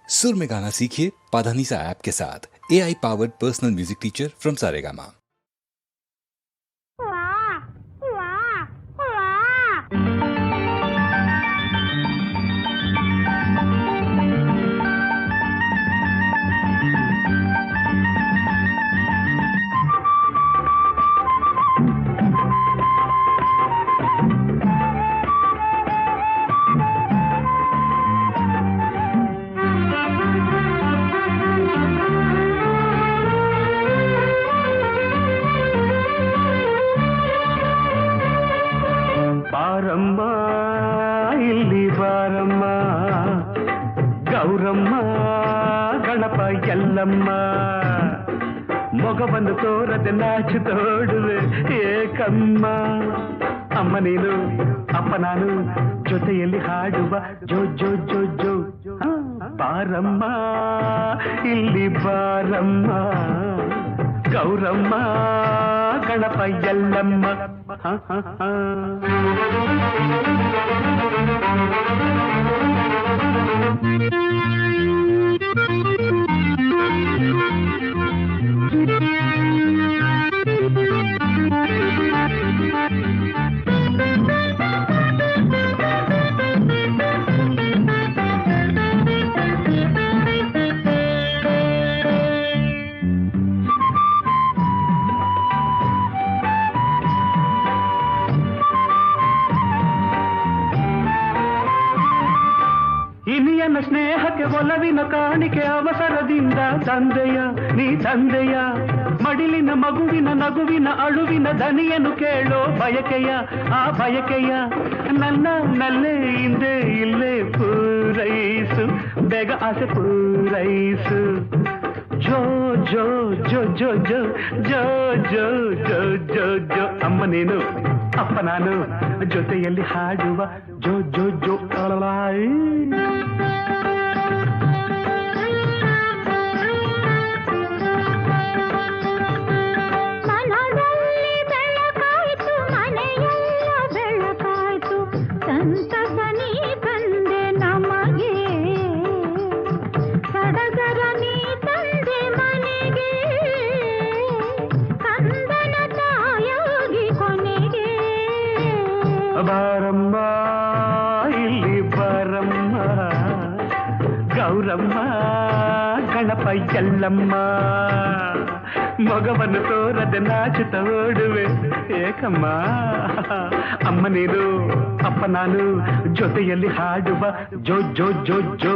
सुर में गाना सीखिए पाधानीसा ऐप के साथ। AI powered personal music teacher from Saregama. ಬಾರಮ್ಮ ಇಲ್ಲಿ ಬಾರಮ್ಮ ಗೌರಮ್ಮ ಗಣಪ ಎಲ್ಲಮ್ಮ ಮೊಗವನ್ನು ತೋರದೆ ನಾಚು ತೋಡುವೆ ಏಕಮ್ಮ ಅಮ್ಮ ನೀನು ಅಪ್ಪ ನಾನು ಜೊತೆಯಲ್ಲಿ ಹಾಡುವ ಜೋ ಜೋ ಜೋ ಜೋ ಬಾರಮ್ಮ ಇಲ್ಲಿ ಬಾರಮ್ಮ ಗೌರಮ್ಮ ಗಣಪ ಎಲ್ಲಮ್ಮ ಇನಿಯನ ಸ್ನೇಹಕ್ಕೆ ಒಲವಿನ ಕಾಣಿಕೆ ಅವಸರದಿಂದ ತಂದೆಯ ನೀ ತಂದೆಯ ಮಡಿಲಿನ ಮಗುವಿನ ನಗುವಿನ ಅಳುವಿನ ದನಿಯನ್ನು ಕೇಳೋ ಬಯಕೆಯ ಆ ಬಯಕೆಯ ನನ್ನ ನಲ್ಲೇ ಹಿಂದೆ ಇಲ್ಲೇ ಪೂರೈಸು ಬೇಗ ಆಸೆ ಪೂರೈಸು ಜೋ ಜೋ ಜೋ ಜೋ ಜೋ ಜೋ ಜೋ ಜೋ ಜೋ ಜೋ ಅಮ್ಮ ನೀನು ಅಪ್ಪ ನಾನು ಜೊತೆಯಲ್ಲಿ ಹಾಡುವ ಜೋ ಜೋ ಜೋ ಅಳಲಾಯಿ ಬಾರಮ್ಮ ಇಲ್ಲಿ ಬಾರಮ್ಮ ಗೌರಮ್ಮ ಗಣಪ ಎಲ್ಲಮ್ಮ ಮಗವನ್ನು ತೋರದೆ ನಾಚುತ್ತ ಓಡುವೆ ಏಕಮ್ಮ ಅಮ್ಮ ನೀನು ಅಪ್ಪ ನಾನು ಜೊತೆಯಲ್ಲಿ ಹಾಡುವ ಜೋ ಜೋ ಜೋ ಜೋ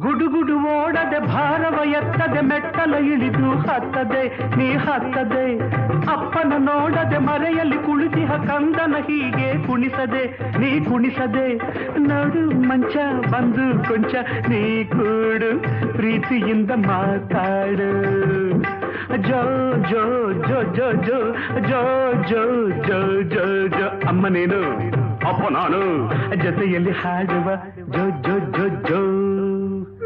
ಗುಡುಗುಡು ಓಡದೆ ಭಾರವ ಎತ್ತದೆ ಮೆಟ್ಟಲ ಇಳಿದು ಹತ್ತದೆ ನೀ ಹತ್ತದೆ ಅಪ್ಪನ ನೋಡದೆ ಮರೆಯಲ್ಲಿ ಕುಳಿತಿಹ ಕಂದನ ಹೀಗೆ ಕುಣಿಸದೆ ನೀ ಕುಣಿಸದೆ ನೋಡು ಮಂಚ ಬಂದು ಕೊಂಚ ನೀ ಕೂಡು ಪ್ರೀತಿಯಿಂದ ಮಾತಾಡು ಜೋ ಜೋ ಜೋ ಜೋ ಜೋ ಜೋ ಜೋ ಜೋ ಜೋ ಜೋ ಅಮ್ಮ ನೀನು ಅಪ್ಪ ನಾನು ಜೊತೆಯಲ್ಲಿ ಹಾಡುವ ಜೋ ಜೋ ಜೋ ಜೋ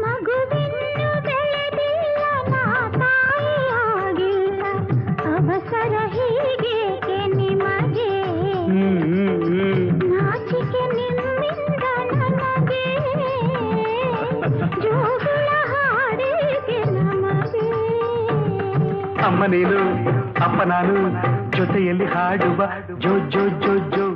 ಮಗುವಿನ್ನು ಬೆಳೆದಿಲ್ಲ ನಾ ತಾಯಿಯಾಗಿಲ್ಲ ಅವಸರ ಹೀಗೇಕೆ ನಿಮಗೆ ನಾಚಿಕೆ ನಿಮ್ಮಿಂದ ನನಗೆ ಜೋಗುಳ ಹಾಡೇಕೆ ನಮಗೆ ಅಮ್ಮ ನೀನು ಅಪ್ಪ ನಾನು ಜೊತೆಯಲ್ಲಿ ಹಾಡುವ ಜೋ ಜೋ ಜೋ ಜೋ